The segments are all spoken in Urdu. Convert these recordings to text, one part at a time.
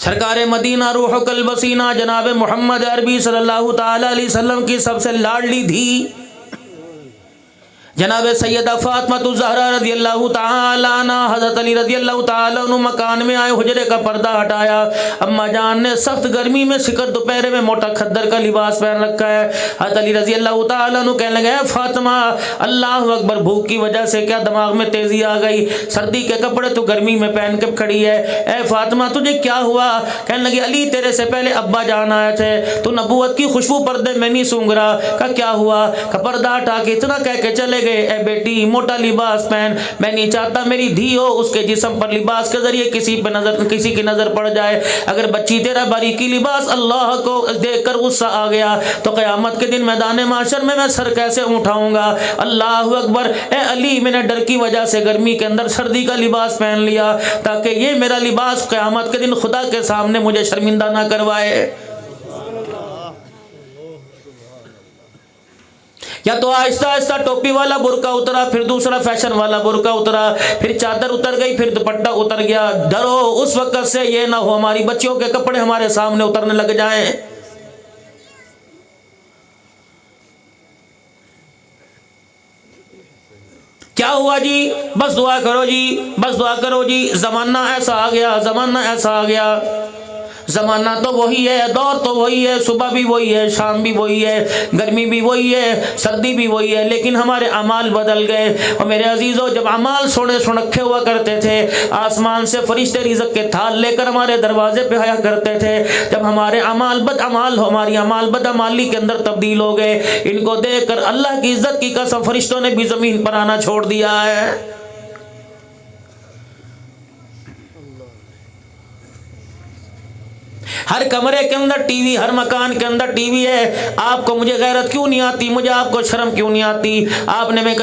سرکار مدینہ روح القلب وسینہ جناب محمد عربی صلی اللہ تعالی علیہ وسلم کی سب سے لاڈلی دھی جناب سیدہ فاطمہ الزہرا رضی اللہ تعالی عنہ، حضرت علی رضی اللہ تعالی عنہ مکان میں آئے، حجرے کا پردہ ہٹایا، اما جان نے سخت گرمی میں سکر دوپہر میں موٹا کھدر کا لباس پہن رکھا ہے۔ حضرت علی رضی اللہ تعالی عنہ کہنے لگے فاطمہ اللہ اکبر، بھوک کی وجہ سے کیا دماغ میں تیزی آ گئی، سردی کے کپڑے تو گرمی میں پہن کے کھڑی ہے، اے فاطمہ تجھے کیا ہوا؟ کہنے لگی علی تیرے سے پہلے ابا جان آئے تھے، تو نبوت کی خوشبو پردے میں نہیں سونگ رہا۔ کہا کیا ہوا؟ کہ پردہ ہٹا کے اتنا کہہ کے چلے گئے اے بیٹی موٹا لباس پہن، میں نہیں چاہتا میری دھی ہو اس کے جسم پر لباس کے ذریعے کسی کی نظر پڑ جائے، اگر بچی تیرا باریکی لباس اللہ کو دیکھ کر غصہ آ گیا تو قیامت کے دن میدان محشر میں سر کیسے اٹھاؤں گا؟ اللہ اکبر، اے علی میں نے ڈر کی وجہ سے گرمی کے اندر سردی کا لباس پہن لیا تاکہ یہ میرا لباس قیامت کے دن خدا کے سامنے مجھے شرمندہ نہ کروائے۔ یا تو آہستہ آہستہ ٹوپی والا برقع اترا، پھر دوسرا فیشن والا برقع اترا، پھر چادر اتر گئی، پھر دوپٹہ اتر گیا۔ ڈرو اس وقت سے یہ نہ ہو ہماری بچیوں کے کپڑے ہمارے سامنے اترنے لگ جائیں۔ کیا ہوا جی؟ بس دعا کرو جی، بس دعا کرو جی، زمانہ ایسا آ گیا، زمانہ ایسا آ گیا۔ زمانہ تو وہی ہے، دور تو وہی ہے، صبح بھی وہی ہے، شام بھی وہی ہے، گرمی بھی وہی ہے، سردی بھی وہی ہے، لیکن ہمارے اعمال بدل گئے۔ اور میرے عزیزوں جب اعمال سونے سنکھے ہوا کرتے تھے، آسمان سے فرشتے رزق کے تھال لے کر ہمارے دروازے پہ آیا کرتے تھے، جب ہمارے اعمال ہماری اعمال بدعمالی کے اندر تبدیل ہو گئے، ان کو دیکھ کر اللہ کی عزت کی قسم فرشتوں نے بھی زمین پر آنا چھوڑ دیا ہے۔ ہر کمرے کے اندر ٹی وی، ہر مکان کے اندر ٹی وی ہے۔ آپ کو مجھے غیرت کیوں نہیں آتی؟ مجھے آپ کو شرم کیوں نہیں آتی؟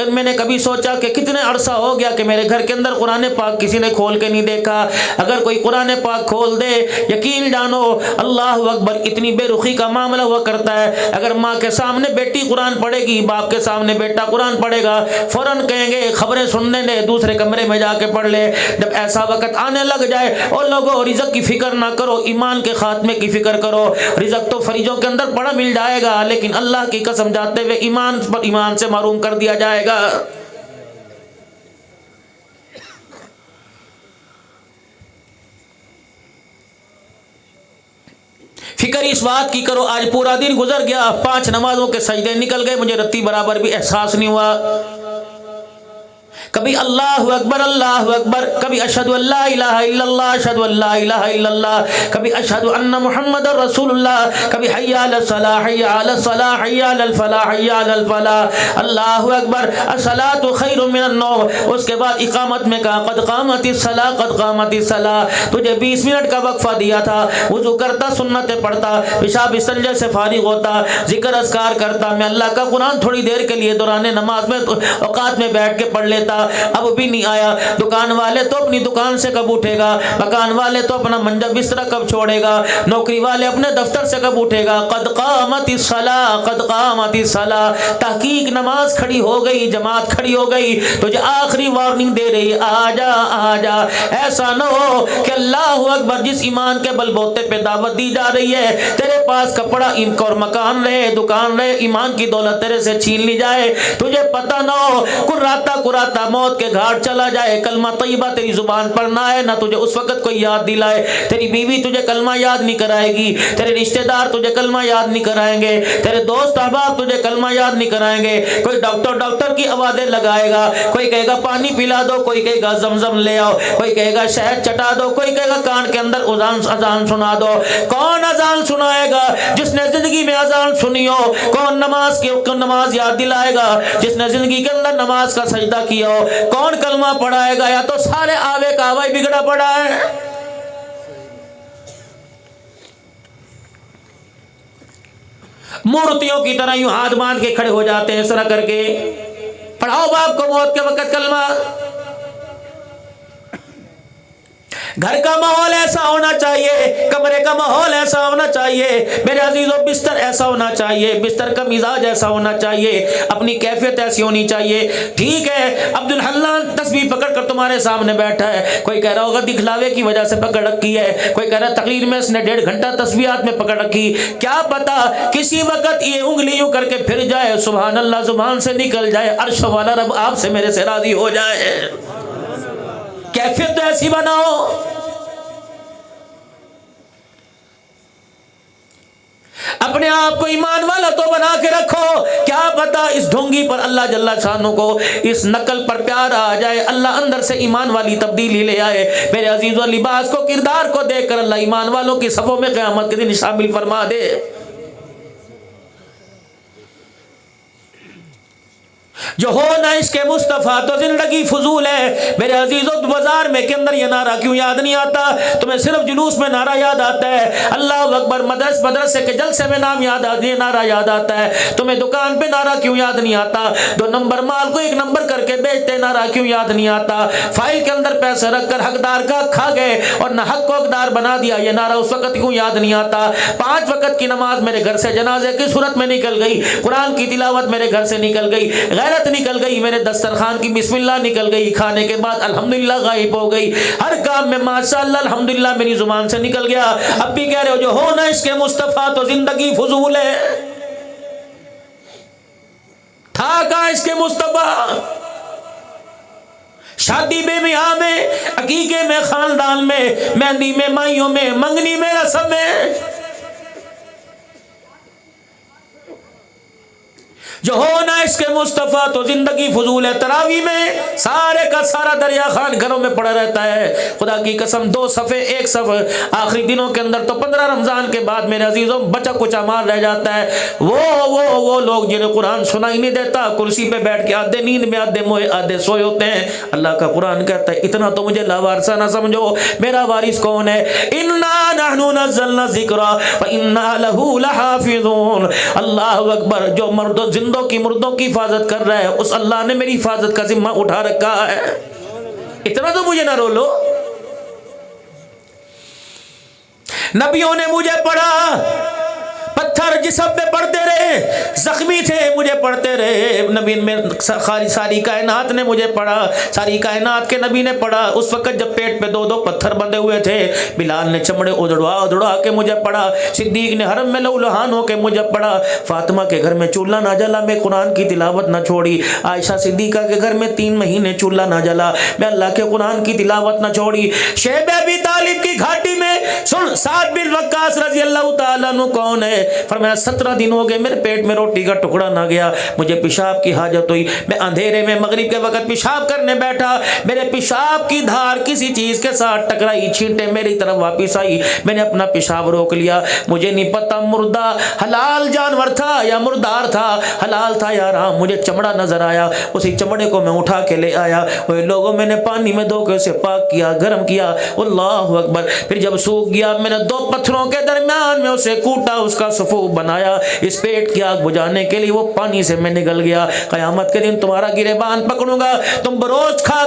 میں نے کبھی سوچا کہ کتنے عرصہ ہو گیا کہ میرے گھر کے اندر قرآن پاک کسی نے کھول کے نہیں دیکھا۔ اگر کوئی قرآن پاک کھول دے، یقین جانو اللہ اکبر اتنی بے رخی کا معاملہ ہوا کرتا ہے۔ اگر ماں کے سامنے بیٹی قرآن پڑھے گی، باپ کے سامنے بیٹا قرآن پڑھے گا، فوراً کہیں گے خبریں سننے دے، دوسرے کمرے میں جا کے پڑھ لے۔ جب ایسا وقت آنے لگ جائے، اور لوگوں رزق کی فکر نہ کرو، ایمان کے خاتمے کی فکر کرو۔ رزق تو فریجوں کے اندر پڑا مل جائے گا، لیکن اللہ کی قسم جاتے ہوئے ایمان سے محروم کر دیا جائے گا۔ فکر اس بات کی کرو، آج پورا دن گزر گیا، 5 نمازوں کے سجدے نکل گئے، مجھے رتی برابر بھی احساس نہیں ہوا۔ کبھی اللہ اکبر، کبھی اشہد ان لا الہ الا اللہ، اشہد ان لا الہ الا اللہ، کبھی اشہد ان محمد رسول اللہ، کبھی حی علی الصلاۃ، حی علی الصلاۃ، حی علی الفلاح، حی علی الفلاح، اللہ اکبر، الصلاۃ خیر من النوم۔ اس کے بعد اقامت میں کہا قد قامت الصلاۃ، قد قامت الصلاۃ۔ تجھے 20 منٹ کا وقفہ دیا تھا، وضو کرتا، سنتیں پڑھتا، پیشاب استنجے سے فارغ ہوتا، ذکر اذکار کرتا، میں اللہ کا قرآن تھوڑی دیر کے لیے دوران نماز میں اوقات میں بیٹھ کے پڑھ لیتا، اب بھی نہیں آیا۔ دکان والے تو اپنی دکان سے کب اٹھے گا، مکان والے تو اپنا منجا بستر کب چھوڑے گا، نوکری والے اپنے دفتر سے کب اٹھے گا۔ قد قامت الصلاۃ، قد قامت الصلاۃ، تحقیق نماز کھڑی ہو گئی، جماعت کھڑی ہو گئی، تجھے آخری وارننگ دے رہی، آ جا آ جا۔ ایسا نہ ہو کہ اللہ اکبر جس ایمان کے بل بوتے پہ دعوت دی جا رہی ہے، تیرے پاس کپڑا اور مکان رہے، دکان رہے، ایمان کی دولت تیرے سے چھین لی جائے، تجھے پتہ نہ ہو، کراتا موت کے گھاٹ چلا جائے، کلمہ طیبہ تیری زبان پر نہ آئے، نہ تجھے اس وقت کوئی یاد دلائے، تیری بیوی تجھے کلمہ یاد نہیں کرائے گی، تیرے رشتہ دار تجھے کلمہ یاد نہیں کرائیں گے، تیرے دوست احباب تجھے کلمہ یاد نہیں کرائیں گے۔ کوئی ڈاکٹر کی آوازیں لگائے گا، کوئی کہے گا پانی پلا دو، کوئی کہے گا زمزم لے آؤ، کوئی کہے گا شہد چٹا دو، کوئی کہے گا کان کے اندر اذان سنا دو۔ کون اذان سنائے گا جس نے زندگی میں اذان سنی ہو؟ کون نماز یاد دلائے گا جس نے زندگی کے اندر نماز کا سجدہ کیا ہو؟ کون کلمہ پڑھائے گا؟ یا تو سارے آوے کا آوائی بگڑا پڑا ہے۔ مورتیوں کی طرح یوں ہاتھ باندھ کے کھڑے ہو جاتے ہیں، اس طرح کر کے پڑھاؤ باپ کو موت کے وقت کلمہ۔ گھر کا ماحول ایسا ہونا چاہیے، کمرے کمرے کا ماحول ایسا ہونا چاہیے میرے عزیزو، بستر ایسا ہونا چاہیے، بستر کا مزاج ایسا ہونا چاہیے، اپنی کیفیت ایسی ہونی چاہیے. ٹھیک ہے عبد الحنان تسبیح پکڑ کر تمہارے سامنے بیٹھا ہے، کوئی کہہ رہا ہوگا دکھلاوے کی وجہ سے پکڑ رکھی ہے، کوئی کہہ رہا ہے تقریر میں اس نے 1.5 گھنٹہ تسبیحات میں پکڑ رکھی. کیا پتا کسی وقت یہ انگلی یوں کر کے پھر جائے، سبحان اللہ زبان سے نکل جائے، عرش والا رب آپ سے میرے سے راضی ہو جائے. کیفیت تو ایسی بناؤ. اپنے آپ کو ایمان والا تو بنا کے رکھو، کیا پتا اس ڈھونگی پر اللہ جل شانہ کو اس نقل پر پیار آ جائے، اللہ اندر سے ایمان والی تبدیلی لے آئے. میرے عزیزو، لباس کو کردار کو دیکھ کر اللہ ایمان والوں کی صفوں میں قیامت کے دن شامل فرما دے. جو ہو نہ عشق مصطفیٰ تو زندگی فضول ہے. میرے عزیزو، بازار میں کے اندر یہ نعرہ کیوں یاد نہیں آتا؟ تمہیں صرف جلوس میں نعرہ یاد آتا ہے، اللہ اکبر، مدرسے کے جلسے میں نام یاد آتا ہے، نعرہ یاد آتا ہے. تمہیں دکان پہ نعرہ کیوں یاد نہیں آتا؟ 2 نمبر مال کو 1 نمبر کر کے بیچتے نعرہ کیوں یاد نہیں آتا؟ فائل کے اندر پیسے رکھ کر حقدار کا کھا گئے اور نہ حق کو حقدار بنا دیا، یہ نعرہ اس وقت کیوں یاد نہیں آتا؟ 5 وقت کی نماز میرے گھر سے جنازے کی صورت میں نکل گئی، قرآن کی تلاوت میرے گھر سے نکل گئی، غیرت نکل گئی، میرے دسترخوان کی بسم اللہ نکل گئی، کھانے کے بعد الحمدللہ غائب ہو گئی، ہر کام میں ماشاءاللہ الحمدللہ میری زبان سے نکل گیا. اب بھی کہہ رہے ہو جو ہونا اس کے مصطفیٰ تو زندگی فضول ہے. تھا کہاں اس کے مصطفیٰ؟ شادی بے بیاہ میں، عقیقے میں، خاندان میں، مہندی میں، مائیوں میں، منگنی میں، رسم میں. جو ہونا اس کے مصطفیٰ تو زندگی فضول ہے. تراویح میں سارے کا سارا دریا خان گھروں میں پڑا رہتا ہے. خدا کی قسم 2 صفحے 1 صفحہ آخری دنوں کے اندر تو 15 رمضان کے بعد میرے عزیزوں بچا کچا مار رہ جاتا ہے. وہ لوگ جنہیں قرآن سنائی نہیں دیتا، کرسی پہ بیٹھ کے آدھے نیند میں، آدھے موئے، آدھے سوئے ہوتے ہیں. اللہ کا قرآن کہتا ہے اتنا تو مجھے لاوارثہ نہ سمجھو، میرا وارث کون ہے؟ انا نحن نزلنا الذکر وانا لہ لحافظون. اللہ اکبر. جو مردوں کی حفاظت کر رہا ہے اس اللہ نے میری حفاظت کا ذمہ اٹھا رکھا ہے. اتنا تو مجھے نہ رولو. نبیوں نے مجھے پڑھا، پتھر جسم پہ پڑتے رہے، زخمی تھے مجھے پڑھتے رہے. نبی میں ساری کائنات نے مجھے پڑھا، ساری کائنات کے نبی نے پڑھا. اس وقت جب پیٹ پہ 2 پتھر بندھے ہوئے تھے، بلال نے چمڑے ادڑوا کے مجھے پڑھا، صدیق نے حرم میں لہولہان ہو کے مجھے پڑھا، فاطمہ کے گھر میں چولہا نہ جلا میں قرآن کی تلاوت نہ چھوڑی، عائشہ صدیقہ کے گھر میں 3 مہینے چولہا نہ جلا میں اللہ کے قرآن کی تلاوت نہ چھوڑی. شیب ابی طالب کی گھاٹی میں سن سعد بن وقاص رضی اللہ تعالیٰ عنہ کون ہے؟ فرمایا 17 دن ہو گئے میرے پیٹ میں روٹی کا ٹکڑا نہ گیا، مجھے پیشاب کی حاجت ہوئی، میں اندھیرے میں مغرب کے وقت پیشاب کرنے بیٹھا، میرے پیشاب کی دھار کسی چیز کے ساتھ ٹکرائی، چھینٹے میری طرف واپس آئی، میں نے اپنا پیشاب روک لیا. مجھے نہیں پتا مردہ حلال جانور تھا یا مردار تھا، حلال تھا یا حرام. مجھے چمڑا نظر آیا، اسی چمڑے کو میں اٹھا کے لے آیا. وہ لوگوں میں نے پانی میں دھو کے اسے پاک کیا، گرم کیا. اللہ اکبر. پھر جب سوکھ گیا میں نے 2 پتھروں کے درمیان میں اسے کوٹا، اس کا صفو بنایا. اس پیٹ کی آگ بجھانے کے لیے وہ پانی سے میں نگل گیا. قیامت کے دن تمہارا گریبان پکڑوں گا، تم روز کھا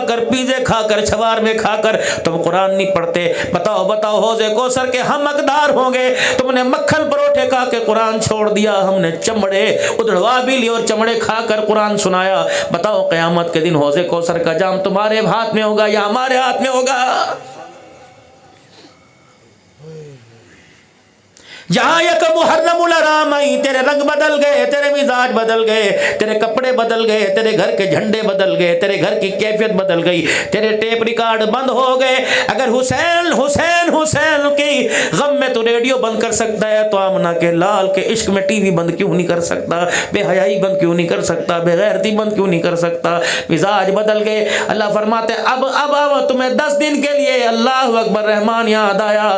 کر پیزے کھا کر چھوار میں کھا کر تم قرآن نہیں پڑھتے. بتاؤ حوض کوثر کے ہم حقدار ہوں گے. تم نے مکھن پروٹھے کھا کے قرآن چھوڑ دیا، ہم نے چمڑے ادڑوا بھی لی اور چمڑے کھا کر قرآن سنایا. بتاؤ قیامت کے دن حوض کوثر کا جام تمہارے ہاتھ میں ہوگا یا ہمارے ہاتھ میں ہوگا؟ جہاں یک محرم الحرام آئی، تیرے رنگ بدل گئے، تیرے مزاج بدل گئے، تیرے کپڑے بدل گئے، تیرے گھر کے جھنڈے بدل گئے، تیرے گھر کی کیفیت بدل گئی، تیرے ٹیپ ریکارڈ بند ہو گئے. اگر حسین کی غم میں تو ریڈیو بند کر سکتا ہے تو آمنہ کے لال کے عشق میں ٹی وی بند کیوں نہیں کر سکتا؟ بے حیائی بند کیوں نہیں کر سکتا؟ بے غیرتی بند کیوں نہیں کر سکتا؟ مزاج بدل گئے. اللہ فرماتے اب تمہیں 10 دن کے لیے اللہ اکبر رحمان یاد آیا،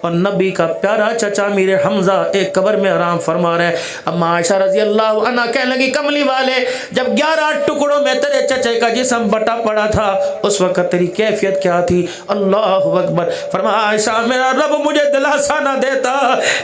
اور نبی کا پیارا چچا امیر حمزہ ایک قبر میں آرام فرما رہے ہیں۔ اما عائشہ رضی اللہ عنہ کہنے لگی کملی والے جب 11 ٹکڑوں میں تیرے چچے کا جسم بٹا پڑا تھا اس وقت تیری کیفیت کیا تھی؟ اللہ اکبر۔ فرمایا عائشہ میرا رب مجھے دلاسا نہ دیتا،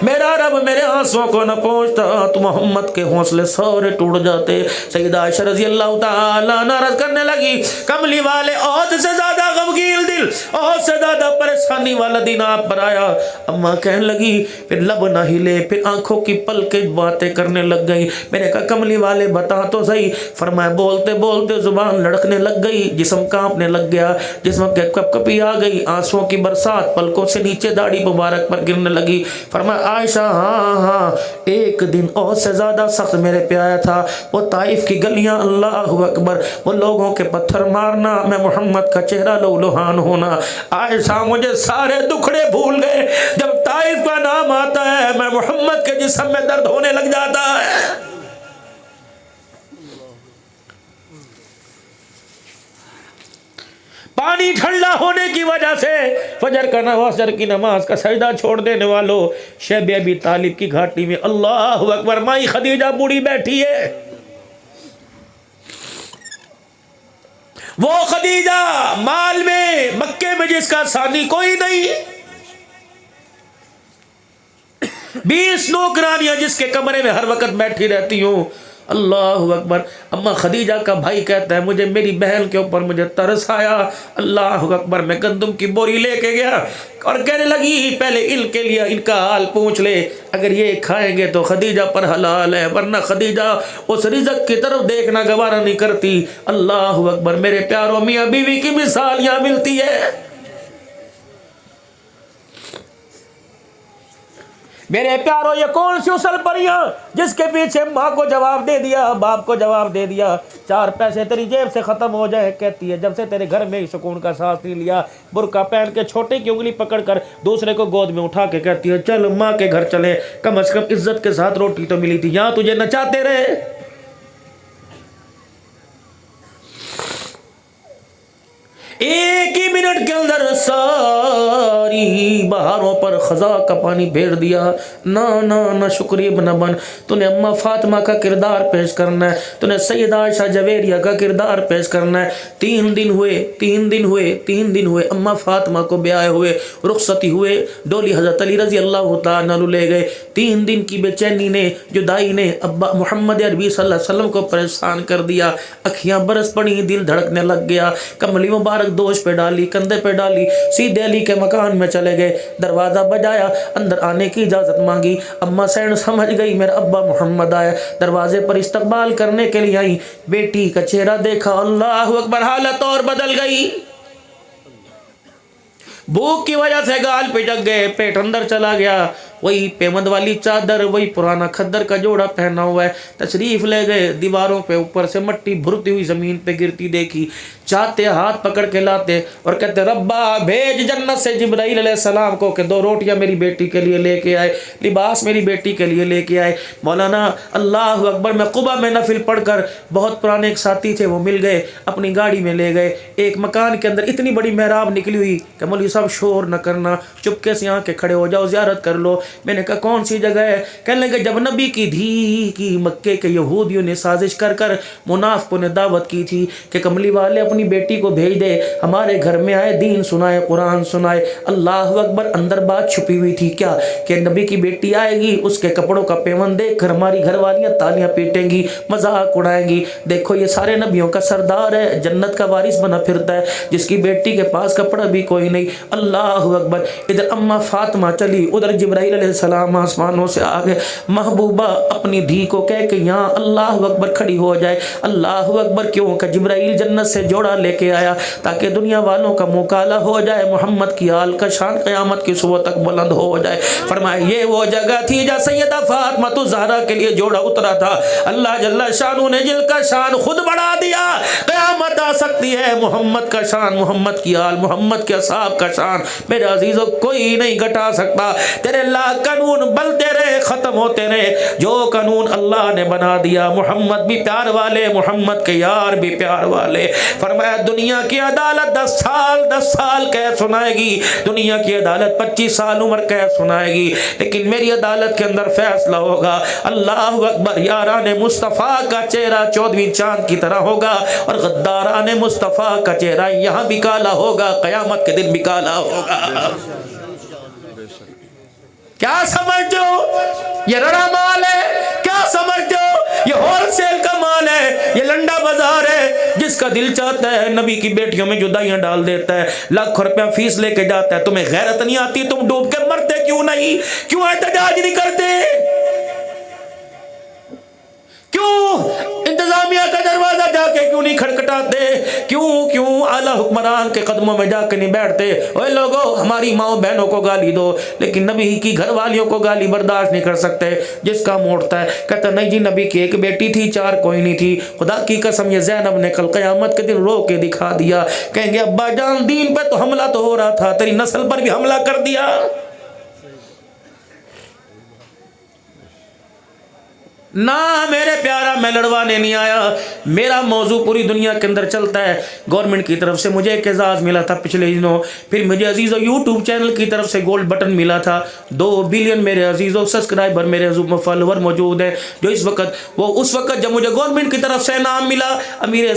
میرا رب میرے آنسوں کو نہ پہنچتا تو محمد کے حوصلے سارے ٹوٹ جاتے۔ سیدہ عائشہ رضی اللہ تعالیٰ عنہ عرض کرنے لگی کملی والے عہد سے زیادہ غمگین دل، عہد سے زیادہ پریشانی والا دن آپ پر آیا۔ اماں کہنے لگی پھر لب نہ ہلے، پھر آنکھوں کی پلکیں باتیں کرنے لگ گئی۔ میں نے کہا کملی والے بتا تو صحیح۔ فرمایا بولتے بولتے زبان لڑکنے لگ گئی، جسم کانپنے لگ گیا، جسم کے کپ کپی آ گئی، آنسوں کی برسات پلکوں سے نیچے داڑھی مبارک پر گرنے لگی۔ فرمایا عائشہ ہاں ایک دن اور سے زیادہ سخت میرے پہ آیا تھا، وہ طائف کی گلیاں، اللہ اکبر، وہ لوگوں کے پتھر مارنا، میں محمد کا چہرہ لولوہان ہونا۔ عائشہ مجھے سارے دکھڑے بھول گئے، جب طائف کا نام آتا ہے میں محمد کے جسم میں درد ہونے لگ جاتا ہے۔ پانی ٹھنڈا ہونے کی وجہ سے فجر کی نماز کا سجدہ چھوڑ دینے والوں، شیب ابی طالب کی گھاٹی میں اللہ اکبر مائی خدیجہ بوڑھی بیٹھی ہے۔ وہ خدیجہ مال میں مکے میں جس کا ثانی کوئی نہیں، 20 نوکرانیاں جس کے کمرے میں ہر وقت بیٹھی رہتی ہوں، اللہ اکبر۔ اما خدیجہ کا بھائی کہتا ہے مجھے میری بہن کے اوپر مجھے ترس آیا، اللہ اکبر، میں گندم کی بوری لے کے گیا اور کہنے لگی پہلے ان کے لیے ان کا حال پوچھ لے، اگر یہ کھائیں گے تو خدیجہ پر حلال ہے، ورنہ خدیجہ اس رزق کی طرف دیکھنا گوارا نہیں کرتی۔ اللہ اکبر، میرے پیاروں میاں بیوی کی مثال یہاں ملتی ہے۔ میرے پیاروں یہ کون سی اصل پریاں جس کے پیچھے ماں کو جواب دے دیا، باپ کو جواب دے دیا، 4 پیسے تیری جیب سے ختم ہو جائے، کہتی ہے جب سے تیرے گھر میں سکون کا سانس نہیں لیا، برقع پہن کے چھوٹے کی انگلی پکڑ کر دوسرے کو گود میں اٹھا کے کہتی ہے چل ماں کے گھر چلے، کم از کم عزت کے ساتھ روٹی تو ملی تھی، یہاں تجھے نچاتے رہے۔ ایک ہی منٹ کے اندر ساری بہاروں پر خزاں کا پانی پھیر دیا۔ نہ شکریہ نہ بن، تو نے اماں فاطمہ کا کردار پیش کرنا ہے، تو نے سیدہ عائشہ جویریہ کا کردار پیش کرنا ہے۔ 3 دن ہوئے اماں فاطمہ کو بیاہ ہوئے، رخصتی ہوئے، ڈولی حضرت علی رضی اللہ تعالیٰ عنہ لے گئے۔ 3 دن کی بے چینی نے، جدائی نے ابا محمد عربی صلی اللہ علیہ وسلم کو پریشان کر دیا، اکھیاں برس پڑی، دل دھڑکنے لگ گیا، کملی مبارک دوش پہ ڈالی، کندھے پہ ڈالی، سیدھے علی کے مکان میں چلے گئے، دروازہ بجایا، اندر آنے کی اجازت مانگی۔ اما سین سمجھ گئی میرا ابا محمد آیا، دروازے پر استقبال کرنے کے لیے آئی، بیٹی کا چہرہ دیکھا، اللہ اکبر، حالت اور بدل گئی۔ بھوک کی وجہ سے گال پچک گئے، پیٹ اندر چلا گیا، وہی پیمند والی چادر، وہی پرانا کھدر کا جوڑا پہنا ہوا ہے، تشریف لے گئے، دیواروں پہ اوپر سے مٹی بھرتی ہوئی زمین پہ گرتی دیکھی، چاہتے ہاتھ پکڑ کے لاتے اور کہتے ربا بھیج جنت سے جبرائیل علیہ السلام کو کہ 2 روٹیاں میری بیٹی کے لیے لے کے آئے، لباس میری بیٹی کے لیے لے کے آئے۔ مولانا اللہ اکبر، میں قبا میں نفل پڑھ کر، بہت پرانے ایک ساتھی تھے وہ مل گئے، اپنی گاڑی میں لے گئے، ایک مکان کے اندر اتنی بڑی محراب نکلی ہوئی کہ مولوی صاحب شور نہ کرنا، چپکے سے آ کے کھڑے ہو جاؤ، زیارت کر لو۔ میں نے کہا کون سی جگہ ہے؟ کہنے لگے جب نبی کی دھی کی مکے کے یہودیوں نے سازش کر کر منافقوں نے دعوت کی تھی کہ کملی والے اپنی بیٹی کو بھیج دے، ہمارے گھر میں آئے، دین سنائے، قرآن سنائے۔ اللہ اکبر، اندر بات چھپی ہوئی تھی کیا کہ نبی کی بیٹی آئے گی، اس کے کپڑوں کا پیون دیکھ کر ہماری گھر والیاں تالیاں پیٹیں گی، مذاق اڑائیں گی، دیکھو یہ سارے نبیوں کا سردار ہے، جنت کا وارث بنا پھرتا ہے، جس کی بیٹی کے پاس کپڑا بھی کوئی نہیں۔ اللہ اکبر، ادھر اما فاطمہ چلی، ادھر جبرائیل علیہ السلام آسمانوں سے آگے، محبوبہ اپنی دھی کو کہہ کہ یہاں اللہ اکبر کھڑی ہو جائے۔ اللہ اکبر، کیوں کہ جبرائیل جنت سے جوڑا لے کے آیا تاکہ دنیا والوں کا مکالا ہو جائے، محمد کی آل کا شان قیامت کی صبح تک بلند ہو جائے۔ فرمایا یہ وہ جگہ تھی جہاں سیدہ فاطمہ الزہرا کے لیے جوڑا اترا تھا، اللہ جل شانہ نے جل کا شان خود بڑھا دیا، قیامت آ سکتی ہے، محمد کا شان، محمد کی آل، محمد کے اصحاب کا شان میرے عزیزوں کوئی نہیں گھٹا سکتا۔ تیرے لا قانون بلتے رہے، ختم ہوتے رہے، جو قانون اللہ نے بنا دیا، محمد بھی پیار والے، محمد کے یار بھی پیار والے۔ فرمایا دنیا کی عدالت 10 سال کہہ سنائے گی، دنیا کی عدالت 25 سال عمر کہہ سنائے گی، لیکن میری عدالت کے اندر فیصلہ ہوگا۔ اللہ اکبر، یاران مصطفیٰ کا چہرہ 14ویں چاند کی طرح ہوگا، اور غداران مصطفیٰ کا چہرہ یہاں بھی کالا ہوگا، قیامت کے دن بھی کالا ہوگا۔ کیا سمجھتے ہو یہ رڑا مال ہے؟ کیا سمجھتے ہو یہ ہول سیل کا مال ہے؟ یہ لنڈا بازار ہے، جس کا دل چاہتا ہے نبی کی بیٹیوں میں جدائیاں ڈال دیتا ہے، لاکھ روپیہ فیس لے کے جاتا ہے۔ تمہیں غیرت نہیں آتی؟ تم ڈوب کے مرتے کیوں نہیں؟ کیوں احتجاج نہیں کرتے؟ کیوں انتظامیہ کا دروازہ جا کے کیوں نہیں کھڑکھٹاتے؟ کیوں اعلیٰ حکمران کے قدموں میں جا کے نہیں بیٹھتے؟ اوے لوگو، ہماری ماں بہنوں کو گالی دو، لیکن نبی کی گھر والیوں کو گالی برداشت نہیں کر سکتے۔ جس کا موڑتا ہے کہتا نہیں جی نبی کی ایک بیٹی تھی، 4 کوئی نہیں تھی۔ خدا کی قسم یہ زینب نے کل قیامت کے دن رو کے دکھا دیا، کہیں گے ابا جان دین پہ تو حملہ تو ہو رہا تھا، تیری نسل پر بھی حملہ کر دیا۔ نہ میرے پیارا، میں لڑوانے نہیں آیا، میرا موضوع پوری دنیا کے اندر چلتا ہے۔ گورنمنٹ کی طرف سے مجھے ایک اعزاز ملا تھا پچھلے دنوں، پھر مجھے عزیزو یوٹیوب چینل کی طرف سے گولڈ بٹن ملا تھا۔ 2 بلین میرے عزیزو سبسکرائبر، میرے فالوور موجود ہیں، جو اس وقت جب مجھے گورنمنٹ کی طرف سے انعام ملا، امیر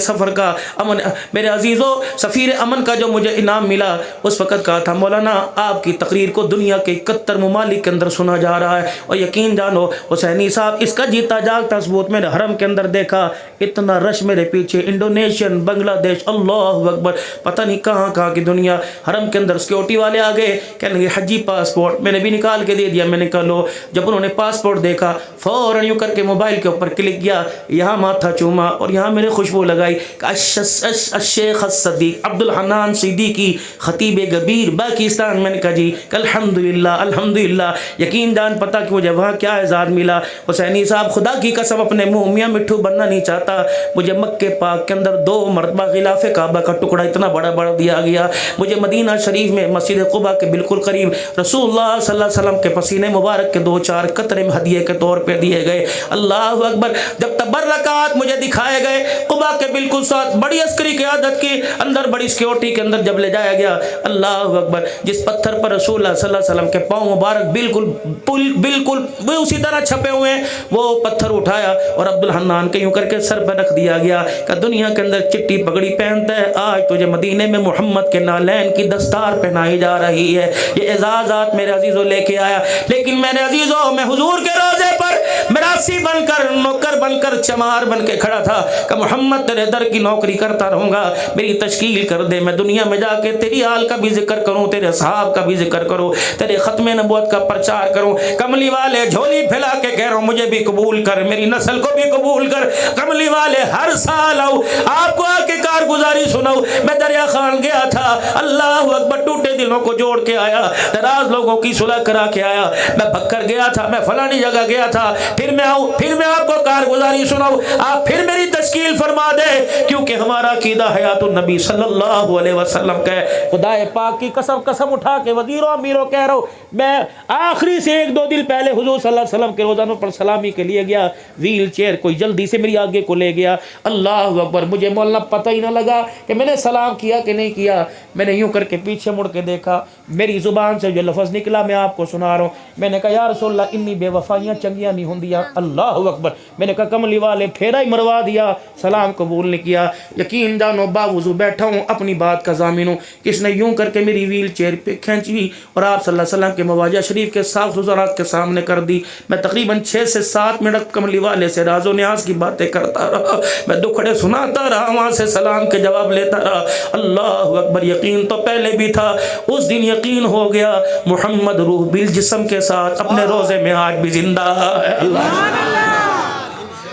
سفر کا امن، میرے عزیزو سفیر امن کا جو مجھے انعام ملا، اس وقت کہا تھا مولانا آپ کی تقریر کو دنیا کے 71 ممالک کے اندر سنا جا رہا ہے، اور یقین جانو حسینی صاحب اس کا جیتا جاگتا ثبوت میں نے حرم کے اندر دیکھا، اتنا رش میرے پیچھے، انڈونیشین، بنگلہ دیش، اللہ اکبر، پتہ نہیں کہاں کی دنیا۔ حرم کے اندر سیکورٹی والے آگے کہنے لگے حجی پاسپورٹ، میں نے بھی نکال کے دے دیا، میں نے کہا لو۔ جب انہوں نے پاسپورٹ دیکھا، فوراً یوں کر کے موبائل کے اوپر کلک کیا، یہاں ماتھا چوما اور یہاں میں نے خوشبو لگائی، الشیخ الصدیق عبد الحنان صدیقی خطیب گبیر پاکستان۔ میں نے کہا جی الحمدللہ، یقین جان پتہ کہ مجھے وہاں کیا اعزاز ملا۔ حسینی صاحب خدا کی قسم اپنے منہ میاں مٹھو بننا نہیں چاہتا، مجھے مکے پاک کے اندر 2 مرتبہ غلاف کعبہ کا ٹکڑا اتنا بڑا دیا گیا، مجھے مدینہ شریف میں مسجد قباء کے بالکل قریب رسول اللہ صلی اللہ علیہ وسلم کے پسینے مبارک کے 2-4 قطرے ہدیے کے طور پہ دیے گئے۔ اللہ اکبر، جب تبرکات مجھے دکھائے گئے، قباء کے بالکل ساتھ بڑی عسکری قیادت کی اندر، بڑی سیکورٹی کے اندر جب لے جایا گیا، اللہ اکبر، جس پتھر پر رسول اللہ صلی اللہ علیہ وسلم کے پاؤں مبارک بالکل اسی طرح چھپے ہوئے ہیں، وہ پتھر اٹھایا اور عبد الحنان کے یوں کر کے سر پہ رکھ دیا گیا کہ دنیا کے اندر چٹی پگڑی پہنتا ہے، آج تجھے مدینے میں محمد کے نالین کی دستار پہنائی جا رہی ہے۔ یہ اعزازات میرے عزیزوں لے کے آیا، لیکن میرے عزیزوں میں حضور کے روزے پر مراسی بن کر، نوکر بن کر، چمار بن کے کھڑا تھا کہ محمد تیرے در کی نوکری کرتا رہوں گا، میری تشکیل کر دے، میں دنیا میں جا کے تیری آل کا بھی ذکر کروں، تیرے صحاب کا بھی ذکر کروں، تیرے ختم نبوت کا پرچار کروں۔ کملی والے جھولی پھیلا کے کہہ رہا ہوں مجھے بھی قبول کر، میری نسل کو بھی قبول کر۔ کملی والے ہر سال آؤ، آپ کو آ کے کارگزاری سناؤ۔ میں دریا خان گیا تھا، اللہ اکبر، ٹوٹے دلوں کو جوڑ کے آیا، ناراض لوگوں کی صلح کرا کے آیا۔ میں بکر گیا تھا، میں فلانی جگہ گیا تھا، پھر میں آؤں، پھر میں آپ کو کارگزاری سناؤں، آپ پھر میری تشکیل فرما دے، کیونکہ ہمارا عقیدہ حیات النبی صلی اللہ علیہ وسلم کا ہے۔ خدا پاک کی قسم اٹھا کے وزیروں امیروں کہہ رہا ہوں، میں آخری سے 1-2 دن پہلے حضور صلی اللہ علیہ وسلم کے روزانوں پر سلامی کے لیے گیا، ویل چیئر کوئی جلدی سے میری آگے کو لے گیا، اللہ اکبر، مجھے مولانا پتہ ہی نہ لگا کہ میں نے سلام کیا کہ نہیں کیا۔ میں نے یوں کر کے پیچھے مڑ کے دیکھا، میری زبان سے جو لفظ نکلا میں آپ کو سنا رہا ہوں، میں نے کہا یا رسول اللہ انی بے وفائیاں چنگیاں نہیں ہوندیاں، اللہ اکبر۔ میں نے کہا کملی والے پھیرا ہی مروا دیا، سلام قبول نہیں کیا۔ یقین جانو باوضو بیٹھا ہوں، اپنی بات کا ضامن ہوں، کس نے یوں کر کے میری ویل چیئر پہ کھینچی اور آپ صلی اللہ علیہ وسلم کے مواجہ شریف کے صاف حضرات کے سامنے کر دی۔ میں تقریباً 6 سے 7 منٹ کملی والے سے راز و نیاز کی باتیں کرتا رہا، میں دکھڑے سناتا رہا، وہاں سے سلام کے جواب لیتا رہا، اللہ اکبر۔ یقین تو پہلے بھی تھا، اس دن یقین ہو گیا، محمد روح بالجسم کے ساتھ اپنے روزے میں آج بھی زندہ ہے۔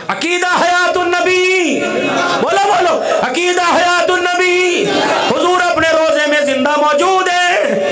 عقیدہ حیات النبی، بولو عقیدہ حیات النبی، حضور اپنے روزے میں زندہ موجود ہے۔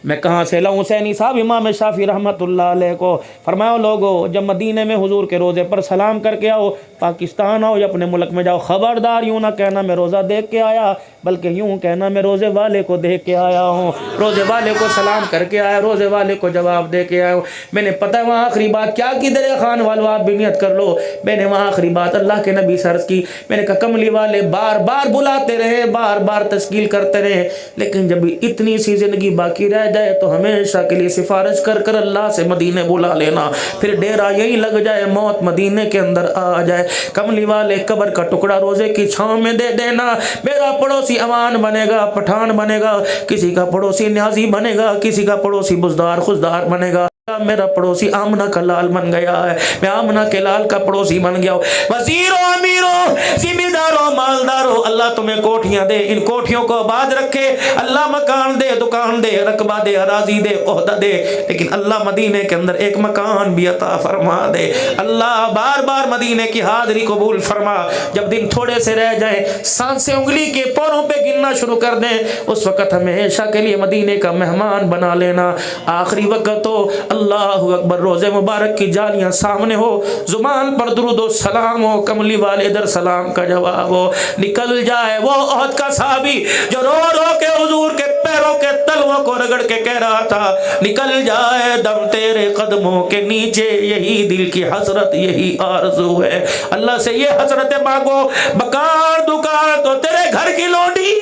میں کہاں سے لاؤں؟ حسینی صاحب امام شافعی رحمۃ اللہ علیہ کو فرمایا لوگو جب مدینے میں حضور کے روزے پر سلام کر کے آؤ، پاکستان آؤ یا اپنے ملک میں جاؤ، خبردار یوں نہ کہنا میں روزہ دیکھ کے آیا، بلکہ یوں کہنا میں روزے والے کو دیکھ کے آیا ہوں، روزے والے کو سلام کر کے آیا، روزے والے کو جواب دے کے آیا ہوں۔ میں نے پتہ وہاں آخری بات کیا کی دریا خان والو، آپ بھی نیت کر لو، میں نے وہاں آخری بات اللہ کے نبی سے عرض کی، میں نے کہا کملی والے بار بار بلاتے رہے، بار بار تشکیل کرتے رہے، لیکن جب اتنی سی زندگی باقی رہ جائے تو ہمیشہ کے لیے سفارش کر کر اللہ سے مدینے بلا لینا، پھر ڈیرا یہی لگ جائے، موت مدینے کے اندر آ جائے، کملی والے قبر کا ٹکڑا روزے کی چھاؤں میں دے دینا، میرا پڑوسی امان بنے گا، پٹھان بنے گا، کسی کا پڑوسی نیازی بنے گا، کسی کا پڑوسی بزدار خزدار بنے گا، میرا پڑوسی آمنہ کا لال بن گیا ہے، میں آمنہ کے لال کا پڑوسی بن گیا ہوں، وزیروں امیروں ذمہ داروں مالداروں، اللہ تمہیں کوٹھیاں دے، ان کوٹھیوں کو آباد رکھے، اللہ مکان دے، دکان دے، رقبہ دے، اراضی دے، عہدہ دے، لیکن اللہ مدینے کے اندر ایک مکان بھی عطا فرما دے، اللہ بار بار مدینے کی حاضری قبول فرما، جب دن تھوڑے سے رہ جائیں، سانسیں انگلی کے پوروں پہ گننا شروع کر دیں، اس وقت ہمیشہ کے لیے مدینے کا مہمان بنا لینا، آخری وقت ہو اللہ اکبر، روزے مبارک کی جالیاں سامنے ہو، زبان پر درود و سلام ہو، کملی والے در سلام کا جواب ہو، نکل جائے وہ احد کا صحابی جو رو رو کے حضور کے پیروں کے تلووں کو رگڑ کے کہہ رہا تھا، نکل جائے دم تیرے قدموں کے نیچے، یہی دل کی حسرت یہی آرزو ہے، اللہ سے یہ حسرت مانگو، بکار دکار تو تیرے گھر کی لونڈی،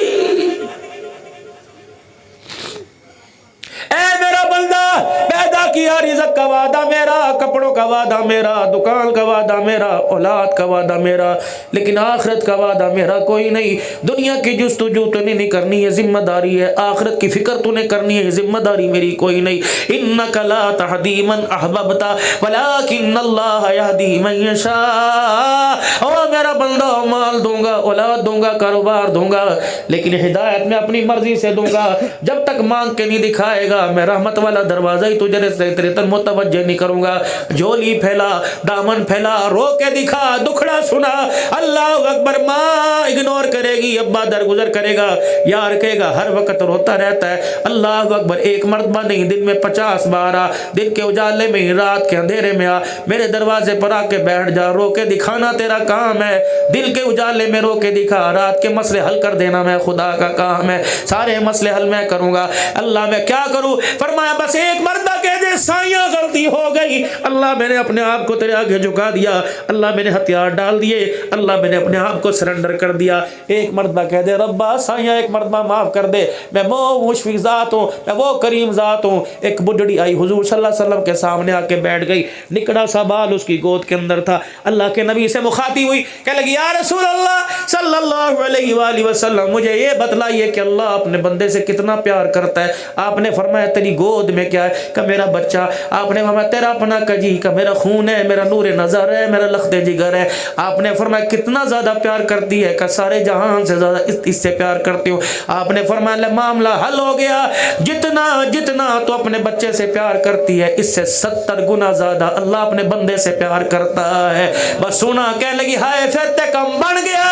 اے میرا بندہ پیدا کیا رزق کا وعدہ میرا، کپڑوں کا وعدہ میرا، دکان کا وعدہ میرا، اولاد کا وعدہ میرا، لیکن آخرت کا وعدہ میرا کوئی نہیں، دنیا کی جستجو تو نہیں کرنی ہے، ذمہ داری ہے، آخرت کی فکر تو نے کرنی ہے، ذمہ داری میری کوئی نہیں، انک لا تہدی من احببت ولکن اللہ یہدی من یشاء، او میرا بندہ مال دوں گا، اولاد دوں گا، کاروبار دوں گا، لیکن ہدایت میں اپنی مرضی سے دوں گا، جب تک مانگ کے نہیں دکھائے گا میں رحمت والا دروازہ ہی تجھے تیرے تر متوجہ نہیں کروں گا، جھولی پھیلا، دامن پھیلا، رو کے دکھا، دکھڑا سنا، اللہ اکبر، ماں اگنور کرے گی، ابا درگزر کرے گا، یار کہے گا ہر وقت روتا رہتا ہے، اللہ اکبر، ایک مرتبہ نہیں دن میں 50 بار آ، دن کے اجالے میں ہی رات کے اندھیرے میں آ، میرے دروازے پر آ کے بیٹھ جا، رو کے دکھانا تیرا کام ہے، دل کے اجالے میں رو کے دکھا، رات کے مسئلے حل کر دینا میں خدا کا کام ہے، سارے مسئلے حل میں کروں گا، اللہ میں کیا کروں، فرمایا بس ایک مردہ کہہ دے سائیاں غلطی ہو گئی، اللہ میں نے اپنے آپ کو تیرے آگے جھکا دیا، اللہ میں نے ہتھیار ڈال دیے، اللہ میں نے اپنے آپ کو سرنڈر کر دیا، ایک مرتبہ کہہ دے ربا سائیاں ایک مرتبہ معاف کر دے، میں وہ مشفق ذات ہوں، میں وہ کریم ذات ہوں، ایک بڈڑی آئی حضور صلی اللہ علیہ وسلم کے سامنے آ کے بیٹھ گئی، نکڑا سا بال اس کی گود کے اندر تھا، اللہ کے نبی سے مخاطب ہوئی، کہنے لگی یا رسول اللہ صلی اللہ علیہ وآلہ وسلم، مجھے یہ بتلائیے کہ اللہ اپنے بندے سے کتنا پیار کرتا ہے، آپ نے فرمایا تیری گود میں کیا ہے، کہ میرا بچہ، آپ نے فرمایا تیرا اپنا کجی، کہ میرا خون ہے، میرا نور نظر ہے، میرا لخت جگر ہے، آپ نے فرمایا کتنا زیادہ پیار کرتی ہے، کہ سارے جہان سے زیادہ اس سے پیار کرتی ہوں، آپ نے فرمایا معاملہ حل ہو گیا، جتنا تو اپنے بچے سے پیار کرتی ہے اس سے 70 گنا زیادہ اللہ اپنے بندے سے پیار کرتا ہے، بس سنا کہنے لگی ہائے پھر تے کم بن گیا،